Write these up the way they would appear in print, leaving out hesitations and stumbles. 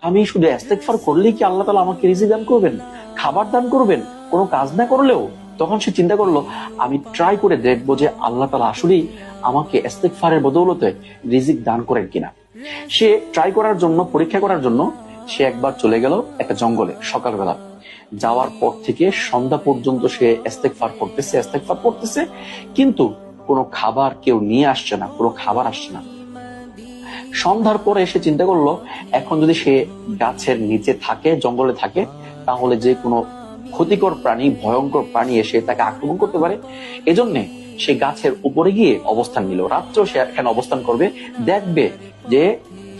আমি শুধু ইস্তেগফার করলেই কি আল্লাহ তাআলা আমাকে রিজিক দান করবেন, খাবার দান করবেন, কোনো কাজ না করলেও? তখন সে চিন্তা করলো, আমি ট্রাই করে দেখবো যে আল্লাহ তাআলা আসলেই আমাকে ইস্তেগফারের বদৌলতে রিজিক দান করেন কিনা। সে ট্রাই করার জন্য, পরীক্ষা করার জন্য সে একবার চলে গেল একটা জঙ্গলে সকালবেলা। যাওয়ার পর থেকে সন্ধ্যা পর্যন্ত সে ইস্তেগফার করতেছে, কিন্তু কোনো খাবার কেউ নিয়ে আসছে না, কোনো খাবার আসছে না। সন্ধ্যার পরে সে চিন্তা করলো, এখন যদি সে গাছের নিচে থাকে, জঙ্গলে থাকে, তাহলে যে কোনো ক্ষতিকর প্রাণী, ভয়ঙ্কর প্রাণী এসে তাকে আক্রমণ করতে পারে। এজন্যে সে গাছের উপরে গিয়ে অবস্থান নিল। রাত্রেও সে এখানে অবস্থান করবে, দেখবে যে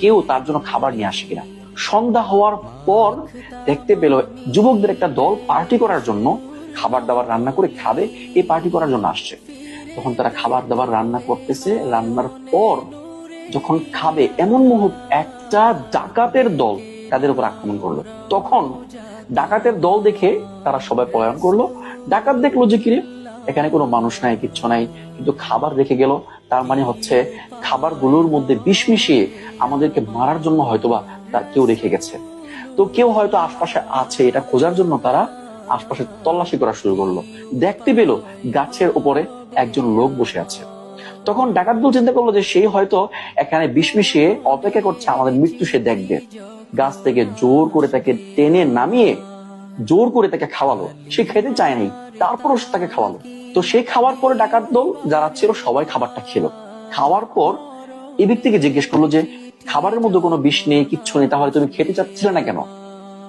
কেউ তার জন্য খাবার নিয়ে আসে কিনা। সন্ধ্যা হওয়ার পর দেখতে পেল যুবকদের একটা দল পার্টি করার জন্য, খাবার দাবার রান্না করে খাবে, এই পার্টি করার জন্য আসছে। তখন তারা খাবার দাবার রান্না করতেছে। রান্নার পর যখন খাবে, এমন মুহূর্ত একটা ডাকাতের দল তাদের উপর আক্রমণ করলো। তখন ডাকাতের দল দেখে তারা সবাই পলায়ন করলো। ডাকাত দেখলো যে কিরে, এখানে কোনো মানুষ নাই, কিচ্ছু নাই, কিন্তু খাবার রেখে গেল। তার মানে হচ্ছে খাবারগুলোর মধ্যে বিষ মিশিয়ে আমাদেরকে মারার জন্য হয়তোবা তার কেউ রেখে গেছে। তো কেউ হয়তো আশপাশে আছে, এটা খোঁজার জন্য তারা আশপাশে তল্লাশি করা শুরু করলো। দেখতে পেল গাছের উপরে একজন লোক বসে আছে। তখন ডাকাত দল চিন্তা করলো যে সে হয়তো এখানে বিষ মিশিয়ে অপেক্ষা করছে আমাদের মৃত্যু সে দেখবে। গাছ থেকে জোর করে তাকে টেনে নামিয়ে জোর করে তাকে খাওয়ালো। সে খেতে চায়নি, তারপরও তাকে খাওয়ালো। তো সে খাওয়ার পরে ডাকাত দল যারা ছিল সবাই খাবারটা খেলো। খাওয়ার পর এই ব্যক্তিকে জিজ্ঞেস করলো যে খাবারের মধ্যে কোনো বিষ নেই, কিচ্ছু নেই, তাহলে তুমি খেতে চাচ্ছিলে না কেন?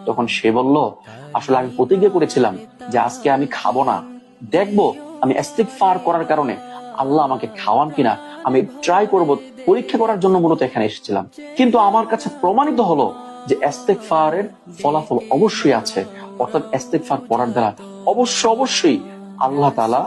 তখন সে বলল, আসলে আমি প্রতিজ্ঞা করেছিলাম যে আজকে আমি খাবো না, দেখবো আমি ইস্তেগফার করার কারণে আল্লাহ আমাকে খাওয়ান কিনা, আমি ট্রাই করব, পরীক্ষা করার জন্য মূলত এখানে এসেছিলাম। কিন্তু আমার কাছে প্রমাণিত হলো যে ইস্তেগফারের ফলাফল অবশ্যই আছে, অর্থাৎ ইস্তেগফার করার দ্বারা অবশ্যই আল্লাহ তাআলা